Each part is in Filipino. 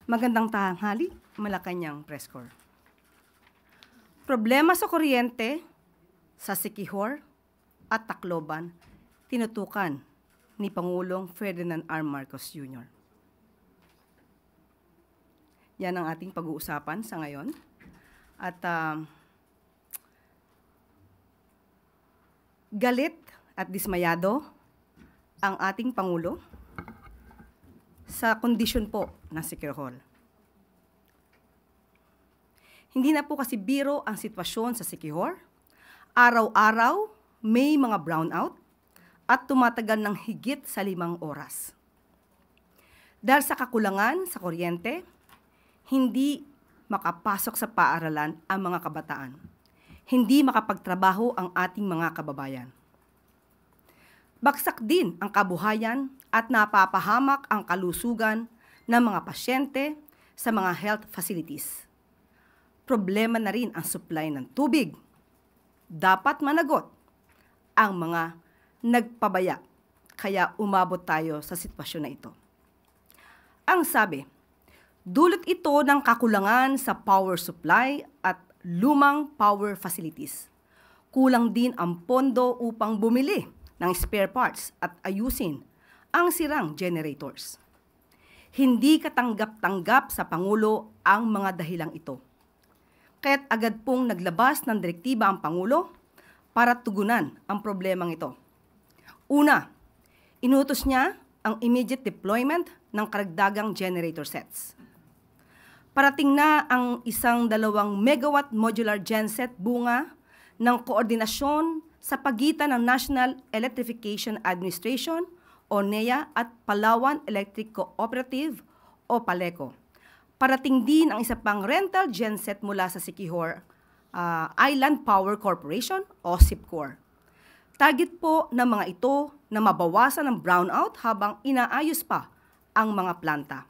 Magandang tanghali, Malacanang Press Corps. Problema sa kuryente sa Siquijor at Tacloban, tinutukan ni Pangulong Ferdinand R. Marcos Jr. Yan ang ating pag-uusapan sa ngayon. At galit at dismayado ang ating Pangulo sa kondisyon po ng Siquijor. Hindi na po kasi biro ang sitwasyon sa Siquijor. Araw-araw may mga brownout at tumatagal ng higit sa 5 oras. Dahil sa kakulangan sa kuryente, hindi makapasok sa paaralan ang mga kabataan. Hindi makapagtrabaho ang ating mga kababayan. Bagsak din ang kabuhayan at napapahamak ang kalusugan ng mga pasyente sa mga health facilities. Problema na rin ang supply ng tubig. Dapat managot ang mga nagpabaya, kaya umabot tayo sa sitwasyon na ito. Ang sabi, dulot ito ng kakulangan sa power supply at lumang power facilities. Kulang din ang pondo upang bumili ng spare parts at ayusin ang sirang generators. Hindi katanggap-tanggap sa Pangulo ang mga dahilang ito. Kaya't agad pong naglabas ng direktiba ang Pangulo para tugunan ang problemang ito. Una, inutos niya ang immediate deployment ng karagdagang generator sets. Parating na ang 1-2 megawatt modular genset bunga ng koordinasyon sa pagitan ng National Electrification Administration o NEA at Palawan Electric Cooperative o PALECO. Parating din ang isa pang rental genset mula sa Siquijor Island Power Corporation o SIPCOR. Target po ng mga ito na mabawasan ang brownout habang inaayos pa ang mga planta.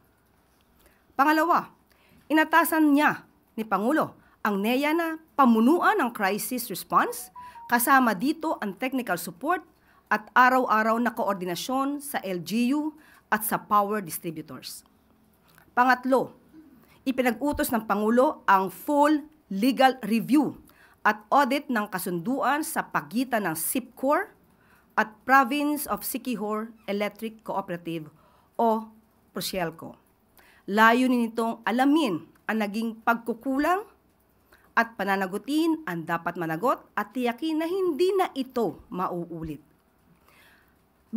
Pangalawa, inatasan niya ni Pangulo ang NEA na pamunuan ng crisis response, kasama dito ang technical support at araw-araw na koordinasyon sa LGU at sa power distributors. Pangatlo, ipinag-utos ng Pangulo ang full legal review at audit ng kasunduan sa pagitan ng SIPCOR at Province of Siquijor Electric Cooperative o Prosielco. Layunin nitong alamin ang naging pagkukulang at pananagutin ang dapat managot at tiyakin na hindi na ito mauulit.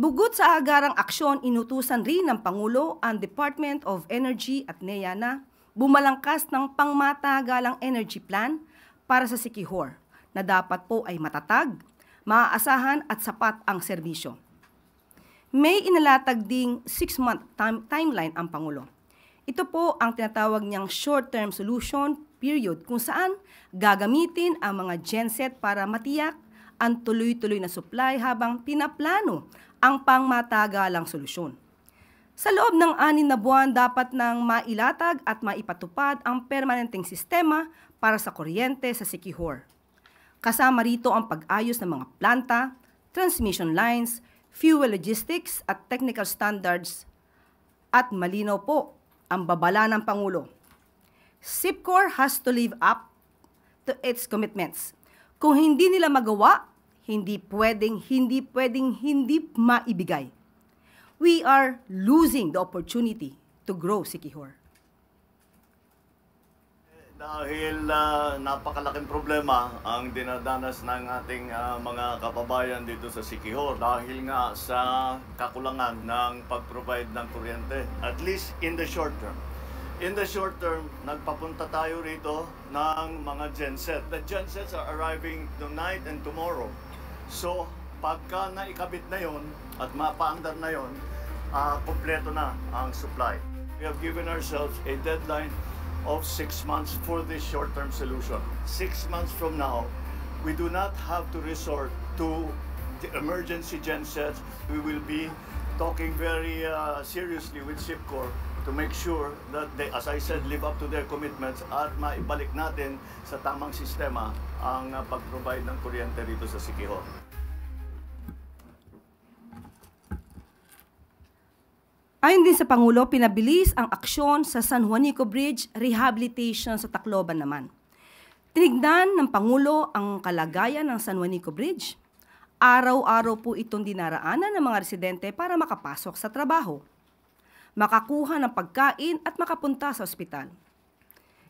Bukod sa agarang aksyon, inutusan rin ng Pangulo ang Department of Energy at NEA na bumalangkas ng pangmatagalang energy plan para sa Siquijor na dapat po ay matatag, maaasahan at sapat ang serbisyo. May inalatag ding 6-month timeline ang Pangulo. Ito po ang tinatawag niyang short-term solution period kung saan gagamitin ang mga genset para matiyak ang tuloy-tuloy na supply habang pinaplano ang pangmatagalang solusyon. Sa loob ng 6 na buwan, dapat nang mailatag at maipatupad ang permanenteng sistema para sa kuryente sa Siquijor. Kasama rito ang pag-ayos ng mga planta, transmission lines, fuel logistics at technical standards at malinaw po ang babala ng Pangulo. SIPCOR has to live up to its commitments. Kung hindi nila magawa, hindi pwedeng maibigay. We are losing the opportunity to grow Siquijor. Dahil napakalaking problema ang dinadanas ng ating mga kababayan dito sa Siquijor dahil nga sa kakulangan ng pag-provide ng kuryente, at least in the short term. In the short term, nagpapunta tayo rito ng mga genset. The gensets are arriving tonight and tomorrow. So, pagka naikabit na yon at mapaandar na yon, kompleto na ang supply. We have given ourselves a deadline of 6 months for this short-term solution. 6 months from now, we do not have to resort to the emergency gensets. We will be talking very seriously with SIPCOR to make sure that they, as I said, live up to their commitments at maibalik natin sa tamang sistema ang pag-provide ng kuryente dito sa Siquijor. Ayon din sa Pangulo, pinabilis ang aksyon sa San Juanico Bridge rehabilitation sa Tacloban naman. Tinignan ng Pangulo ang kalagayan ng San Juanico Bridge. Araw-araw po itong dinaraanan ng mga residente para makapasok sa trabaho, makakuha ng pagkain at makapunta sa ospital.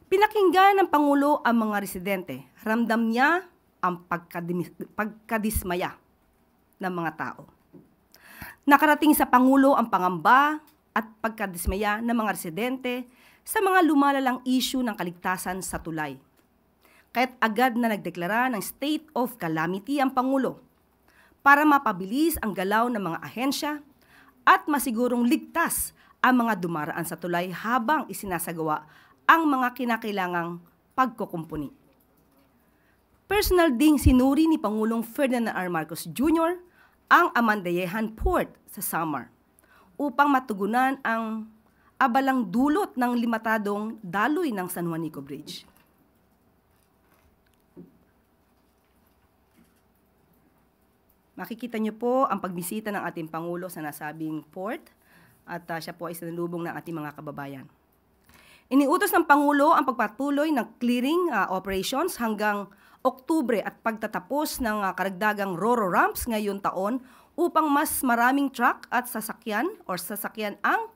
Pinakinggan ng Pangulo ang mga residente. Ramdam niya ang pagkadismaya ng mga tao. Nakarating sa Pangulo ang pangamba at pagkadismaya ng mga residente sa mga lumalalang issue ng kaligtasan sa tulay. Kaya't agad na nagdeklara ng state of calamity ang Pangulo para mapabilis ang galaw ng mga ahensya at masigurong ligtas ang mga dumaraan sa tulay habang isinasagawa ang mga kinakailangang pagkukumpuni. Personal ding sinuri ni Pangulong Ferdinand R. Marcos Jr. ang Amandayehan Port sa Samar upang matugunan ang abalang dulot ng limitadong daloy ng San Juanico Bridge. Makikita niyo po ang pagbisita ng ating Pangulo sa nasabing port at siya po ay sinalubong ng ating mga kababayan. Iniutos ng Pangulo ang pagpatuloy ng clearing operations hanggang Oktubre at pagtatapos ng karagdagang RoRo ramps ngayong taon upang mas maraming truck at sasakyan ang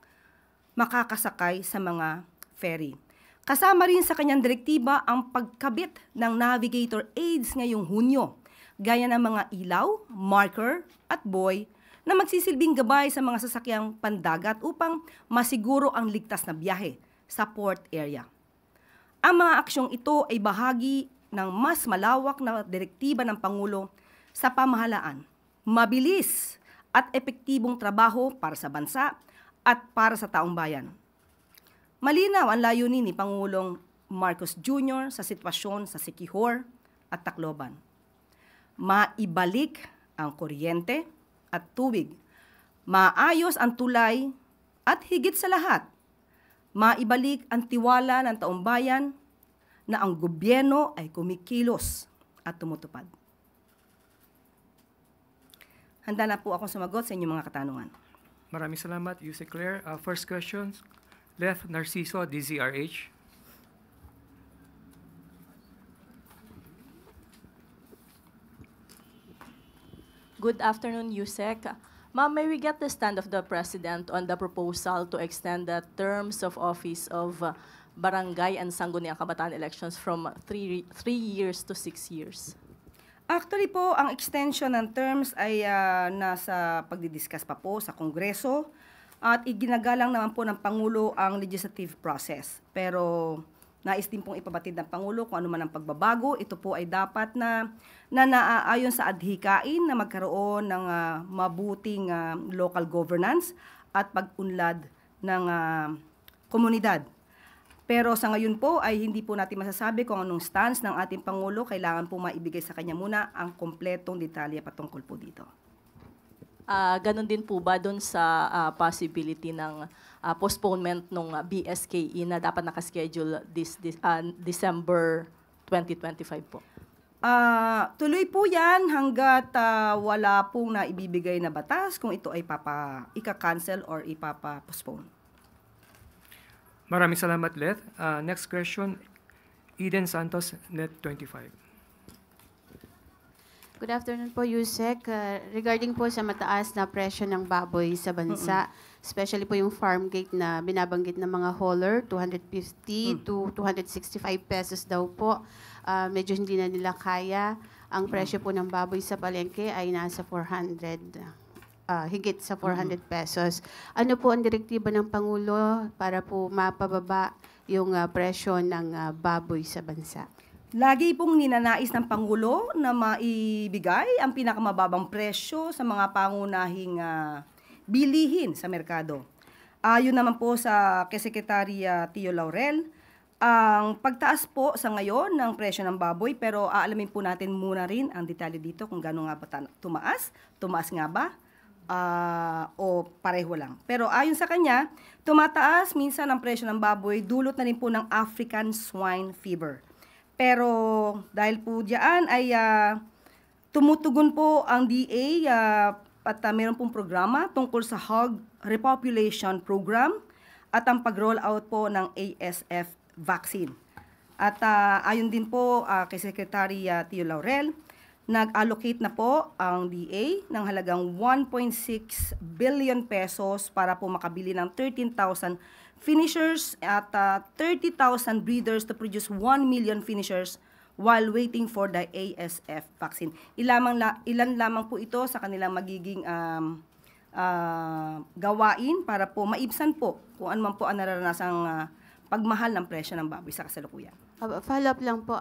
makakasakay sa mga ferry. Kasama rin sa kanyang direktiba ang pagkabit ng navigator aids ngayong Hunyo, gaya ng mga ilaw, marker at buoy na magsisilbing gabay sa mga sasakyang pandagat upang masiguro ang ligtas na biyahe sa port area. Ang mga aksyong ito ay bahagi ng mas malawak na direktiba ng Pangulo sa pamahalaan, mabilis at epektibong trabaho para sa bansa at para sa taong bayan. Malinaw ang layunin ni Pangulong Marcos Jr. sa sitwasyon sa Siquijor at Tacloban. Maibalik ang kuryente at tubig, maayos ang tulay at higit sa lahat, maibalik ang tiwala ng taong bayan na ang gobyerno ay kumikilos at tumutupad. Handa na po akong sumagot sa inyong mga katanungan. Maraming salamat, Yusek Claire. First question, Leth Narciso, DZRH. Good afternoon, Yusek. Ma'am, may we get the stand of the President on the proposal to extend the terms of office of barangay and sangguniang kabataan elections from 3 years to 6 years? Actually po, ang extension ng terms ay nasa pagdidiscuss pa po sa Kongreso at iginagalang naman po ng Pangulo ang legislative process. Pero nais din pong ipabatid ng Pangulo kung ano man ang pagbabago. Ito po ay dapat na naaayon sa adhikain na magkaroon ng mabuting local governance at pag-unlad ng komunidad. Pero sa ngayon po ay hindi po natin masasabi kung anong stance ng ating Pangulo. Kailangan po maibigay sa kanya muna ang kompletong detalye patungkol po dito. Ganon din po ba doon sa possibility ng postponement ng BSKE na dapat nakaschedule December 2025 po? Tuloy po yan hanggat wala pong naibibigay na batas kung ito ay ika-cancel or ipapa-postpone. Maraming salamat, Leth. Next question, Eden Santos, Net 25. Good afternoon po, Yusek. Regarding po sa mataas na presyo ng baboy sa bansa, especially po yung farm gate na binabanggit ng mga hauler, 250 to 265 pesos daw po. Medyo hindi na nila kaya. Ang presyo po ng baboy sa palengke ay nasa 400 higit sa 400 pesos. Ano po ang direktiba ng Pangulo para po mapababa yung presyo ng baboy sa bansa? Lagi pong ninanais ng Pangulo na maibigay ang pinakamababang presyo sa mga pangunahing bilihin sa merkado. Ayon naman po sa kay Secretary Tio Laurel, ang pagtaas po sa ngayon ng presyo ng baboy, pero aalamin po natin muna rin ang detalye dito kung gaano nga ba tumaas nga ba? O pareho lang. Pero ayon sa kanya, tumataas minsan ang presyo ng baboy, dulot na rin po ng African swine fever. Pero dahil po diyan ay tumutugon po ang DA at meron pong programa tungkol sa hog repopulation program at ang pag-roll out po ng ASF vaccine. At ayon din po kay Secretary Tio Laurel, nag-allocate na po ang DA ng halagang 1.6 billion pesos para po makabili ng 13,000 finishers at 30,000 breeders to produce 1 million finishers while waiting for the ASF vaccine. Ilan lamang po ito sa kanilang magiging gawain para po maibsan po kung ano man po ang nararanasang pagmahal ng presyo ng baboy sa kasalukuyan. Follow-up lang po.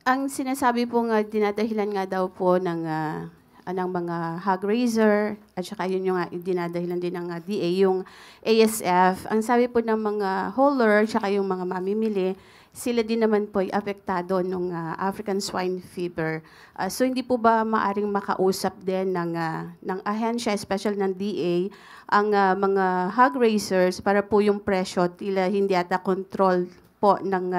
Ang sinasabi po nga, dinadahilan nga daw po ng mga hog raiser, at saka yun yung dinadahilan din ng DA, yung ASF. Ang sabi po ng mga hauler, at saka yung mga mamimili, sila din naman po ay apektado ng African swine fever. So hindi po ba maaring makausap din ng ahensya, especially ng DA, ang mga hog raisers para po yung presyo tila hindi ata control po ng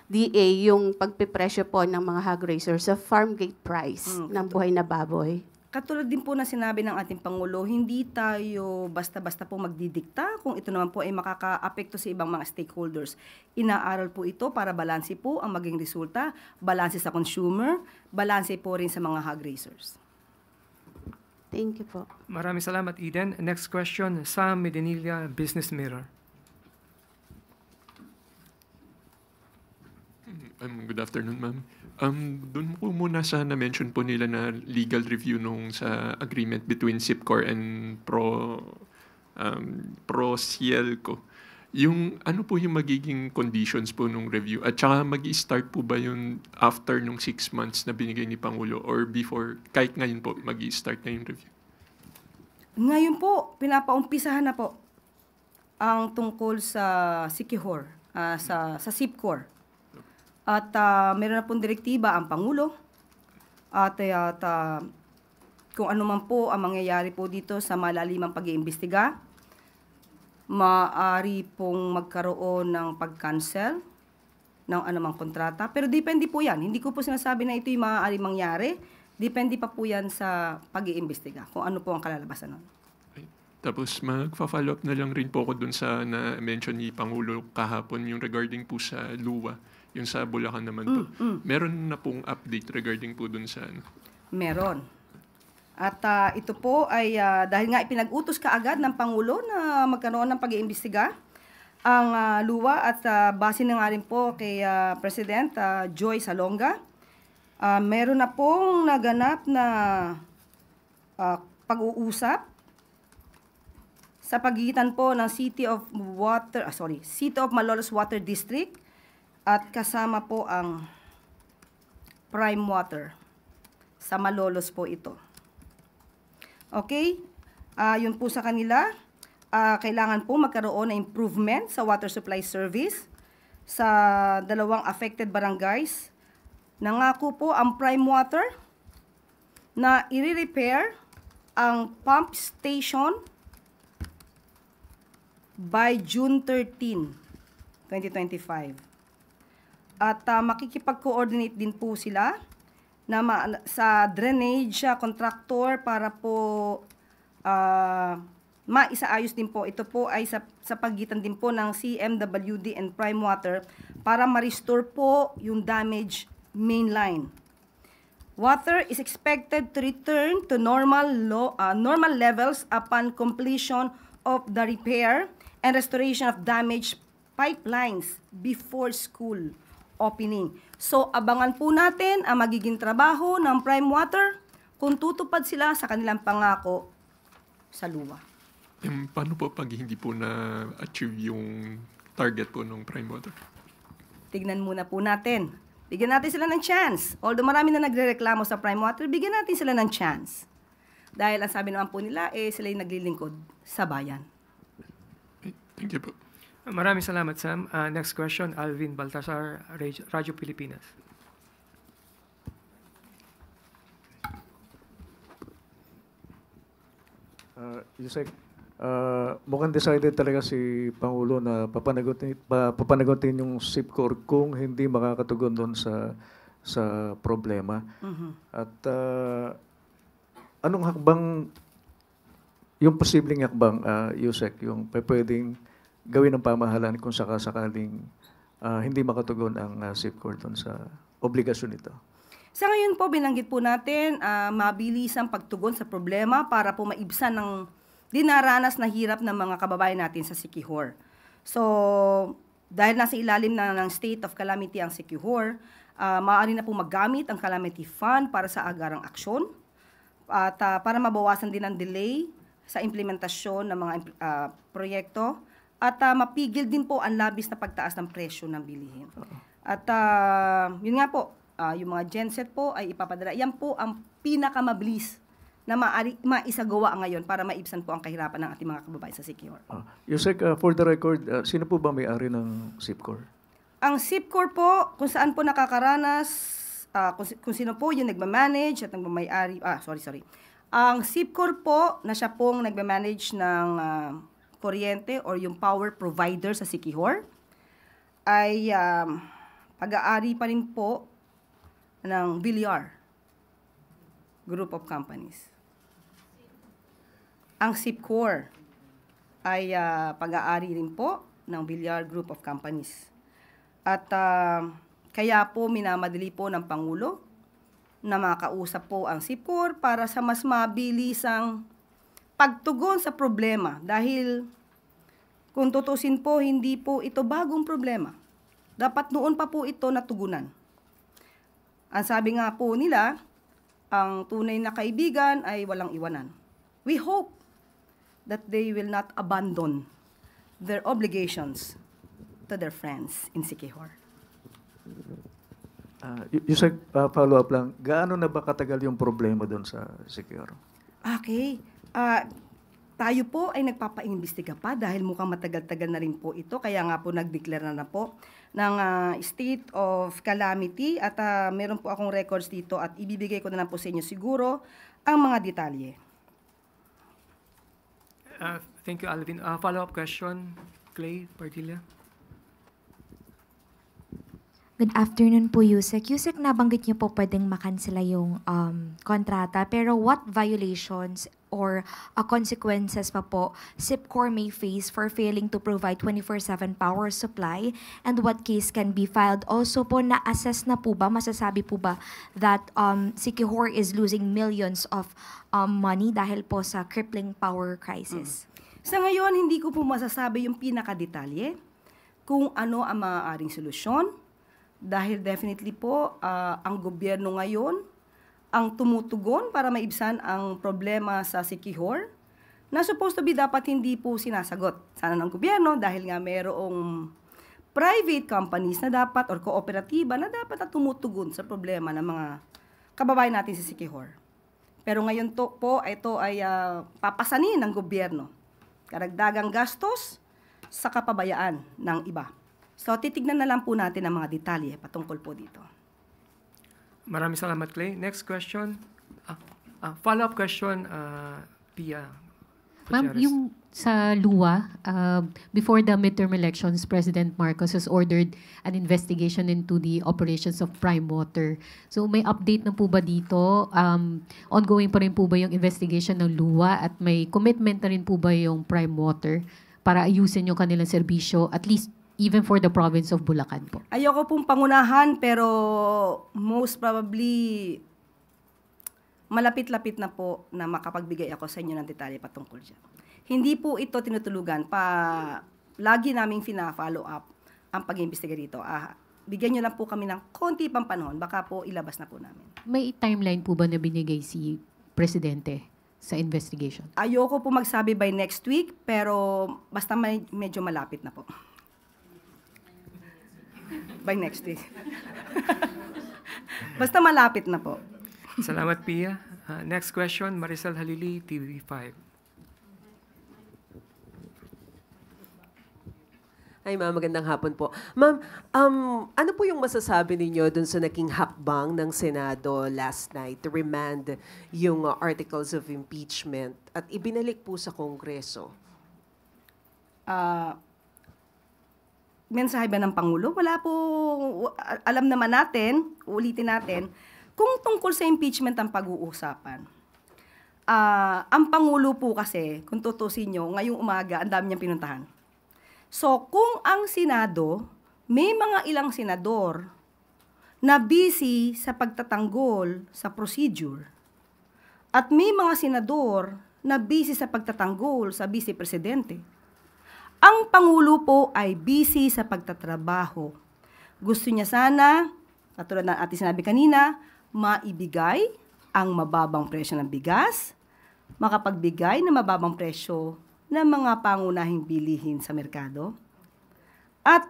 DA yung pagpipresyo po ng mga hog raisers sa farm gate price ng buhay na baboy? Katulad din po na sinabi ng ating Pangulo, hindi tayo basta-basta po magdidikta kung ito naman po ay makaka-apekto sa ibang mga stakeholders. Inaaral po ito para balanse po ang maging resulta, balanse sa consumer, balanse po rin sa mga hog raisers. Thank you po. Maraming salamat, Eden. Next question, Sam Medinilla, Business Mirror. Good afternoon, ma'am. Doon po muna sa na-mention po nila na legal review nung sa agreement between SIPCOR and Pro-Cielco. Yung ano po yung magiging conditions po nung review? At saka mag-i-start po ba yun after nung 6 months na binigay ni Pangulo or before, kahit ngayon po mag-i-start na yung review? Ngayon po, pinapaumpisahan na po ang tungkol sa SICIHOR, sa SIPCOR. At meron na pong direktiba ang Pangulo at kung ano man po ang mangyayari po dito sa malalimang pag-iimbestiga, maaari pong magkaroon ng pag-cancel ng anumang kontrata. Pero depende po yan. Hindi ko po sinasabi na ito yung maaari mangyari. Depende pa po yan sa pag-iimbestiga kung ano po ang kalalabasan nun. Tapos magfa-follow up na lang rin po ako dun sa na-mention ni Pangulo kahapon yung regarding po sa luwa, yung sa Bulacan naman po. Meron na pong update regarding po dun sa ano? Meron. At ito po ay dahil nga ipinag-utos kaagad ng Pangulo na magkaroon ng pag-iimbestiga ang luwa at base na nga rin po kay President Joy Salonga, meron na pong naganap na pag-uusap sa pagitan po ng City of Malolos Water District at kasama po ang Prime Water. Sa Malolos po ito. Okay? Yun po sa kanila. Kailangan po magkaroon ng improvement sa water supply service sa dalawang affected barangays. Nangako po ang Prime Water na i-repair ang pump station by June 13, 2025. At makikipag-coordinate din po sila na sa drainage contractor para po maisaayos din po. Ito po ay sa pagitan din po ng CMWD and Prime Water para ma-restore po yung damaged main line. Water is expected to return to normal levels upon completion of the repair and restoration of damaged pipelines before school opening. So, abangan po natin ang magiging trabaho ng Prime Water kung tutupad sila sa kanilang pangako sa luwa. Paano po pag hindi po na-achieve yung target po ng Prime Water? Tignan muna po natin. Bigyan natin sila ng chance. Although marami na nagrereklamo sa Prime Water, bigyan natin sila ng chance. Dahil ang sabi naman po nila, sila yung naglilingkod sa bayan. Thank you po. Maraming salamat, Sam. Next question, Alvin Baltasar, Radyo Pilipinas. Yusek, mukhang decided talaga si Pangulo na papanagutin yung SIPCOR kung hindi makakatugon doon sa problema. At anong hakbang yung posibleng hakbang, Yusek, yung pwedeng gawin ng pamahalaan kung sakasakaling hindi makatugon ang SIPCOR doon sa obligasyon nito. Sa ngayon po, binanggit po natin, mabilis ang pagtugon sa problema para po maibsan ng dinaranas na hirap ng mga kababayan natin sa Siquijor. So, dahil nasa ilalim na ng state of calamity ang Siquijor, maaari na po maggamit ang calamity fund para sa agarang aksyon at para mabawasan din ang delay sa implementasyon ng mga proyekto at mapigil din po ang labis na pagtaas ng presyo ng bilihin. At yun nga po, yung mga genset po ay ipapadala. Yan po ang pinakamabilis na maisagawa ngayon para maibsan po ang kahirapan ng ating mga kababayan sa Siquijor. Yusek, for the record, sino po ba may-ari ng SIPCOR? Ang SIPCOR po, kung saan po nakakaranas, kung sino po yung nagmamanage at nagmamayari, Ang SIPCOR po, na siya pong nagmamanage ng kuryente or yung power provider sa Siquijor, ay pag-aari pa rin po ng Villar Group of Companies. Ang SIPCOR ay pag-aari rin po ng Villar Group of Companies. At kaya po minamadali po ng Pangulo na makausap po ang SIPCOR para sa mas mabilisang pagtugon sa problema. Dahil kung tutusin po, hindi po ito bagong problema. Dapat noon pa po ito natugunan. Ang sabi nga po nila, ang tunay na kaibigan ay walang iwanan. We hope that they will not abandon their obligations to their friends in Siquijor. Yusek, follow-up lang. Gaano na ba katagal yung problema doon sa Siquijor? Okay. Tayo po ay nagpapaimbestiga pa dahil mukhang matagal-tagal na rin po ito. Kaya nga po nag-declare na po ng state of calamity at meron po akong records dito at ibibigay ko na lang po sa inyo siguro ang mga detalye. Thank you, Alvin. Follow-up question, Clay Partilla. Good afternoon po, Yusek. Yusek, nabanggit niyo po pwedeng makansela yung kontrata, pero what violations or consequences pa po SIPCOR may face for failing to provide 24/7 power supply, and what case can be filed? Also po, na-assess na po ba, masasabi po ba that Siquijor is losing millions of money dahil po sa crippling power crisis? Sa ngayon, hindi ko po masasabi yung pinakadetalye kung ano ang maaaring solusyon. Dahil definitely po, ang gobyerno ngayon ang tumutugon para maibsan ang problema sa Siquijor na supposed to be dapat hindi po sinasagot. Sana ng gobyerno dahil nga mayroong private companies na dapat or kooperatiba na dapat at tumutugon sa problema ng mga kababayan natin sa Siquijor. Pero ngayon po, ito ay papasanin ng gobyerno. Karagdagang gastos sa kapabayaan ng iba. So, titignan na lang po natin ang mga detalye patungkol po dito. Maraming salamat, Clay. Next question. Follow-up question, Pia. Ma'am, Gutierrez. yung sa LUA, before the midterm elections, President Marcos has ordered an investigation into the operations of Prime Water. So may update na po ba dito? Ongoing pa rin po ba yung investigation ng LUA at may commitment na rin po ba yung Prime Water para ayusin yung kanilang serbisyo, at least even for the province of Bulacan po? Ayoko pong pangunahan, pero most probably malapit-lapit na po na makapagbigay ako sa inyo ng detalye patungkol dyan. Hindi po ito tinutulugan lagi naming fina-follow up ang pag-iimbestiga dito. Bigyan nyo lang po kami ng konti pang panahon, baka po ilabas na po namin. May timeline po ba na binigay si Presidente sa investigation? Ayoko po magsabi by next week, pero basta medyo malapit na po. By next week. Basta malapit na po. Salamat, Pia. Next question, Maricel Halili, TV5. Ay, ma'am, magandang hapon po. Ma'am, ano po yung masasabi ninyo dun sa naging hakbang ng Senado last night to remand yung articles of impeachment at ibinalik po sa Kongreso? Mensahe ba ng Pangulo? Wala po, alam naman natin, ulitin natin, kung tungkol sa impeachment ang pag-uusapan. ang Pangulo po kasi, kung tutusin nyo, ngayong umaga, ang dami niyang pinuntahan. So, kung ang Senado, may mga ilang senador na busy sa pagtatanggol sa procedure, at may mga senador na busy sa pagtatanggol sa Vice Presidente, ang Pangulo po ay busy sa pagtatrabaho. Gusto niya sana, katulad ng ating sinabi kanina, maibigay ang mababang presyo ng bigas, makapagbigay ng mababang presyo ng mga pangunahing bilihin sa merkado, at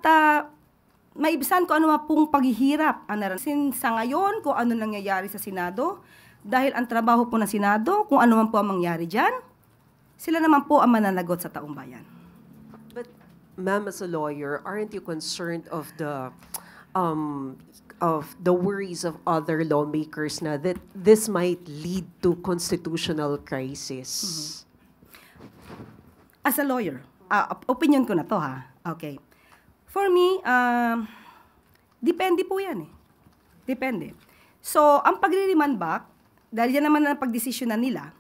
maibisan ko ano pong paghihirap ang naranasin sa ngayon kung ano nangyayari sa Senado, dahil ang trabaho po ng Senado, kung ano man po ang mangyari dyan, sila naman po ang mananagot sa taong bayan. But, ma'am, as a lawyer, aren't you concerned of the worries of other lawmakers na that this might lead to constitutional crisis? As a lawyer, opinion ko na to ha. Okay. For me, depende po yan eh. Depende. So, ang pagre-remand back, dahil yan naman ang pagdesisyonan nila,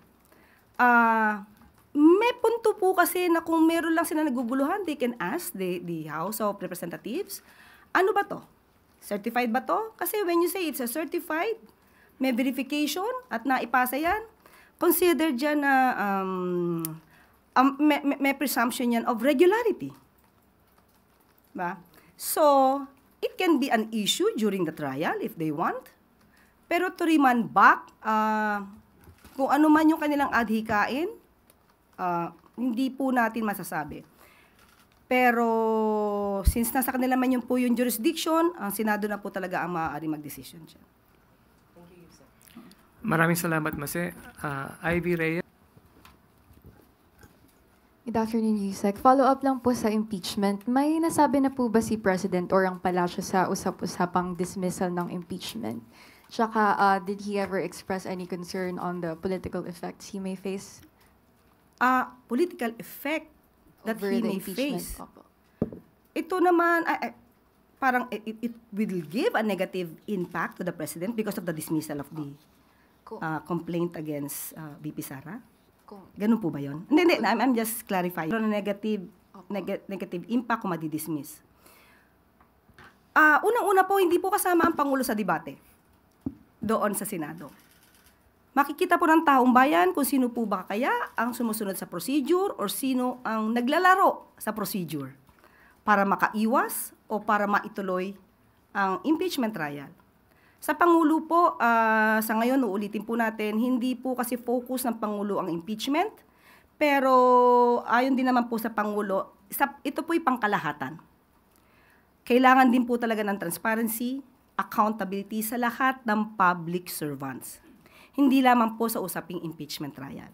may punto po kasi na kung meron lang sila naguguluhan, they can ask the House of Representatives, ano ba to? Certified ba to? Kasi when you say it's a certified, may verification at naipasa yan, consider dyan na may presumption yan of regularity. Ba? So, it can be an issue during the trial if they want. Pero to remand back, kung ano man yung kanilang adhikain, hindi po natin masasabi. Pero since nasa kanila man yun po yung jurisdiction, ang Senado na po talaga ang maaari mag-decision siya. Maraming salamat, Mase. Ivy Reyes. Good afternoon, Yusek. Follow-up lang po sa impeachment. May nasabi na po ba si President or ang palasyo sa usap-usapang dismissal ng impeachment? Tsaka, did he ever express any concern on the political effects he may face? Political effect that Over he the may impeachment, face. opo. Ito naman, parang it will give a negative impact to the President because of the dismissal of the complaint against VP Sara. Ganun po ba yun? Hindi, I'm just clarifying. Pero negative impact kung madi-dismiss. Unang-una po, hindi po kasama ang Pangulo sa debate doon sa Senado. Makikita po ng taong bayan kung sino po ba kaya ang sumusunod sa procedure or sino ang naglalaro sa procedure para makaiwas o para maituloy ang impeachment trial. Sa Pangulo po, sa ngayon, uulitin po natin, hindi po kasi focus ng Pangulo ang impeachment, pero ayon din naman po sa Pangulo, ito po'y pangkalahatan. Kailangan din po talaga ng transparency, accountability sa lahat ng public servants. Hindi lamang po sa usaping impeachment trial.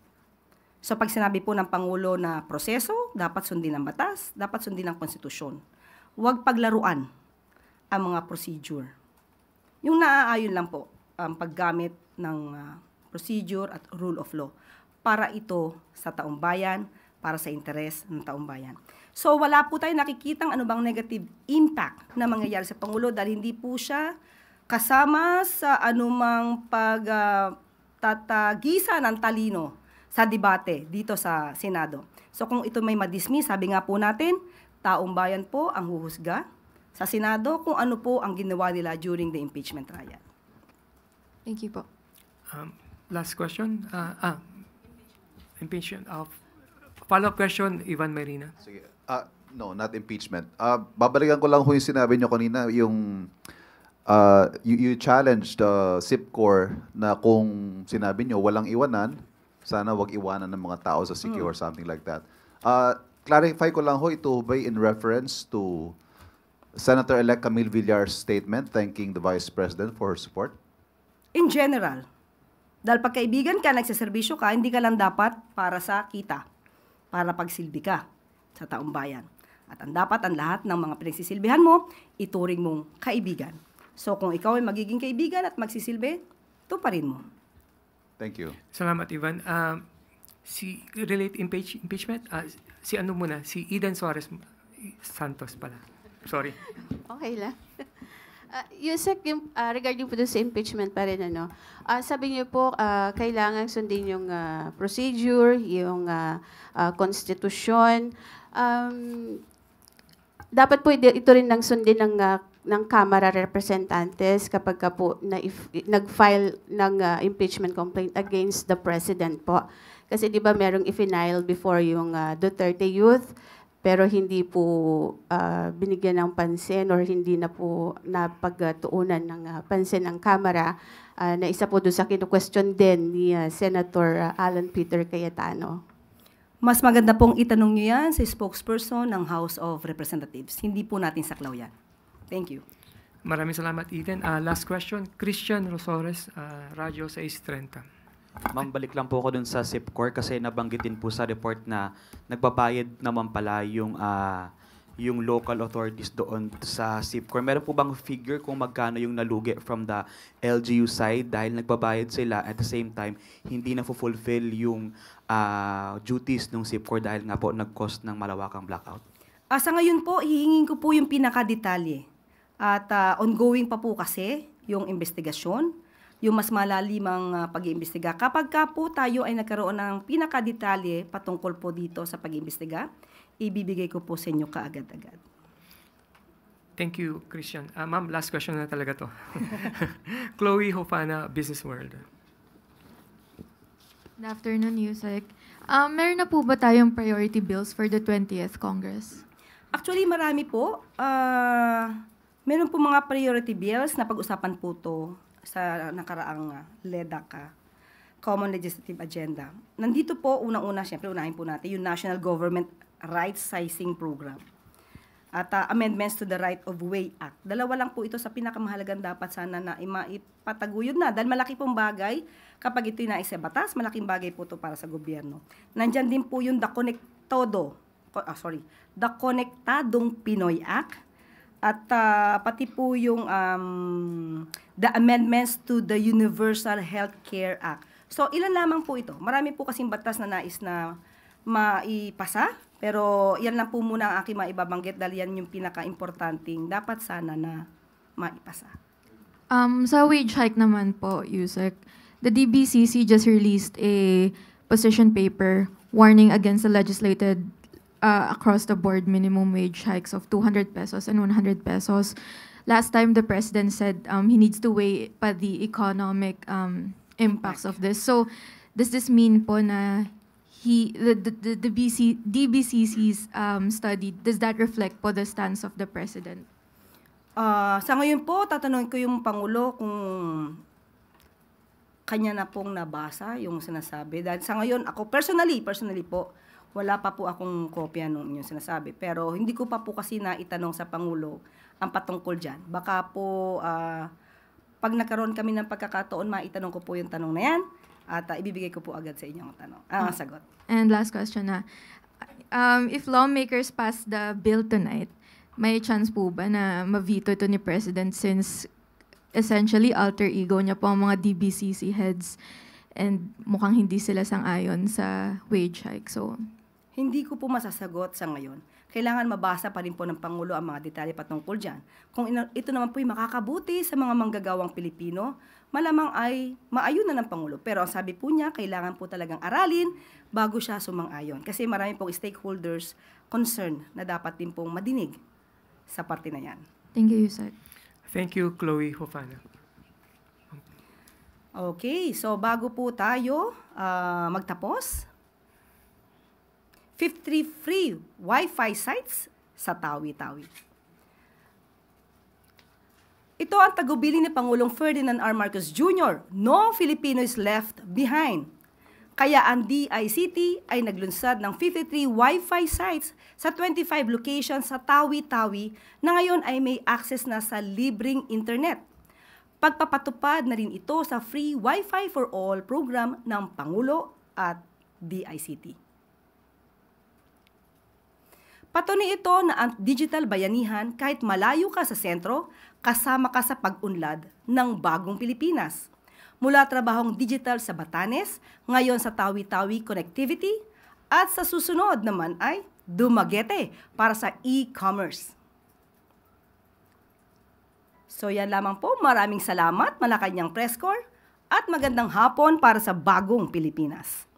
So pag sinabi po ng Pangulo na proseso, dapat sundin ang batas, dapat sundin ang konstitusyon. Huwag paglaruan ang mga procedure. Yung naaayon lang po ang paggamit ng procedure at rule of law para ito sa taong bayan, para sa interes ng taong bayan. So wala po tayong nakikitang ano bang negative impact na mangyayari sa Pangulo dahil hindi po siya kasama sa anumang pagtatagisa ng talino sa debate dito sa Senado. So kung ito may madismiss, sabi nga po natin, taong bayan po ang huhusga sa Senado kung ano po ang ginawa nila during the impeachment trial. Thank you po. Last question. Impeachment of follow-up question, Ivan Marina. Sige. No, not impeachment. Babalikan ko lang yung sinabi nyo kanina, yung you challenged SIPCOR na kung sinabi nyo walang iwanan, sana wag iwanan ng mga tao sa CQ or something like that. Clarify ko lang ho, ito ba in reference to Senator-elect Camille Villar's statement thanking the Vice President for her support? In general, dahil pagkaibigan ka, nagsaserbisyo ka, hindi ka lang dapat para sa kita, para pagsilbi ka sa taong bayan. At ang dapat, ang lahat ng mga pinagsisilbihan mo, ituring mong kaibigan. So kung ikaw ay magiging kaibigan at magsisilbi, tuparin mo. Thank you. Salamat, Ivan. Si relate impeachment, si ano muna, si Eden Suarez Santos pala. Sorry. Okay lang. Yusek, yung, regarding po dun sa impeachment pa rin, ano, sabi niyo po, kailangan sundin yung procedure, yung konstitusyon. Dapat po ito rin nang sundin ng Kamara Representantes kapag ka po nag-file ng impeachment complaint against the President po. Kasi di ba merong i-final before yung Duterte Youth, pero hindi po binigyan ng pansin or hindi na po napagtuunan ng pansin ng Kamara, na isa po doon sa kinu-question din ni Senator Alan Peter Cayetano. Mas maganda pong itanong niyo yan sa spokesperson ng House of Representatives. Hindi po natin saklaw yan. Thank you. Maraming salamat, Eden. Last question, Christian Rosores, Radyo 630. Ma'am, balik lang po ako dun sa SIPCOR kasi nabanggit din po sa report na nagbabayad naman pala yung local authorities doon sa SIPCOR. Meron po bang figure kung magkano yung nalugi from the LGU side dahil nagbabayad sila at the same time hindi na fulfill yung duties ng SIPCOR dahil nga po nag-cause ng malawakang blackout? Sa ngayon po, hihingin ko po yung pinakadetalye. At ongoing pa po kasi yung investigasyon, yung mas malalimang pag-iimbestiga. Kapag ka po tayo ay nagkaroon ng pinakadetalye patungkol po dito sa pag-iimbestiga, ibibigay ko po sa inyo kaagad-agad. Thank you, Christian. Ma'am, last question na talaga to. Chloe Hofana, Business World. Good afternoon, Yusek. Meron na po ba tayong priority bills for the 20th Congress? Actually, marami po. Meron po mga priority bills na pag-usapan po to sa nakaraang LEDAC, Common Legislative Agenda. Nandito po, unang-una, siyempre, unahin po natin yung National Government Right Sizing Program at amendments to the Right of Way Act. Dalawa lang po ito sa pinakamahalagang dapat sana na maipataguyod na dahil malaki pong bagay kapag ito'y naisa batas, malaking bagay po ito para sa gobyerno. Nandyan din po yung The Konektadong Pinoy Act at pati po yung the amendments to the Universal Health Care Act. So, ilan lamang po ito. Marami po kasing batas na nais na maipasa, pero yan lang po muna ang aking maibabanggit dahil yan yung pinaka-importanting dapat sana na maipasa. Sa wage hike naman po, Yusek, the DBCC just released a position paper warning against the legislated across-the-board minimum wage hikes of 200 pesos and 100 pesos. Last time, the president said he needs to weigh pa the economic impacts of this. So, does this mean po na the DBCC's study, does that reflect po the stance of the president? Sa ngayon po, tatanungin ko yung Pangulo kung kanya na pong nabasa yung sinasabi. Dahil sa ngayon, ako personally po, wala pa po akong kopya nung inyong sinasabi. Pero hindi ko pa po kasi naitanong sa Pangulo ang patungkol dyan. Baka po, pag nagkaroon kami ng pagkakataon, maitanong ko po yung tanong na yan at ibibigay ko po agad sa inyong sagot. And last question na, if lawmakers pass the bill tonight, may chance po ba na ma-veto ito ni President since essentially alter ego niya po ang mga DBCC heads and mukhang hindi sila sang-ayon sa wage hike. So, hindi ko po masasagot sa ngayon. Kailangan mabasa pa rin po ng Pangulo ang mga detalye patungkol dyan. Kung ito naman po ay makakabuti sa mga manggagawang Pilipino, malamang ay maayon na ng Pangulo. Pero ang sabi po niya, kailangan po talagang aralin bago siya sumang-ayon. Kasi marami pong stakeholders concern na dapat din pong madinig sa parte na yan. Thank you, Yusek. Thank you, Chloe Hofana. Okay, so bago po tayo magtapos, 53 free Wi-Fi sites sa Tawi-Tawi. Ito ang tagubilin ni Pangulong Ferdinand R. Marcos Jr. No Filipino is left behind. Kaya ang DICT ay naglunsad ng 53 Wi-Fi sites sa 25 locations sa Tawi-Tawi na ngayon ay may access na sa libreng internet. Pagpapatupad na rin ito sa Free Wi-Fi for All program ng Pangulo at DICT. Patunay ito na ang digital bayanihan kahit malayo ka sa sentro, kasama ka sa pag-unlad ng bagong Pilipinas. Mula trabahong digital sa Batanes, ngayon sa Tawi-Tawi Connectivity, at sa susunod naman ay Dumaguete para sa e-commerce. So yan lamang po. Maraming salamat, Malacanang Press Corps, at magandang hapon para sa bagong Pilipinas.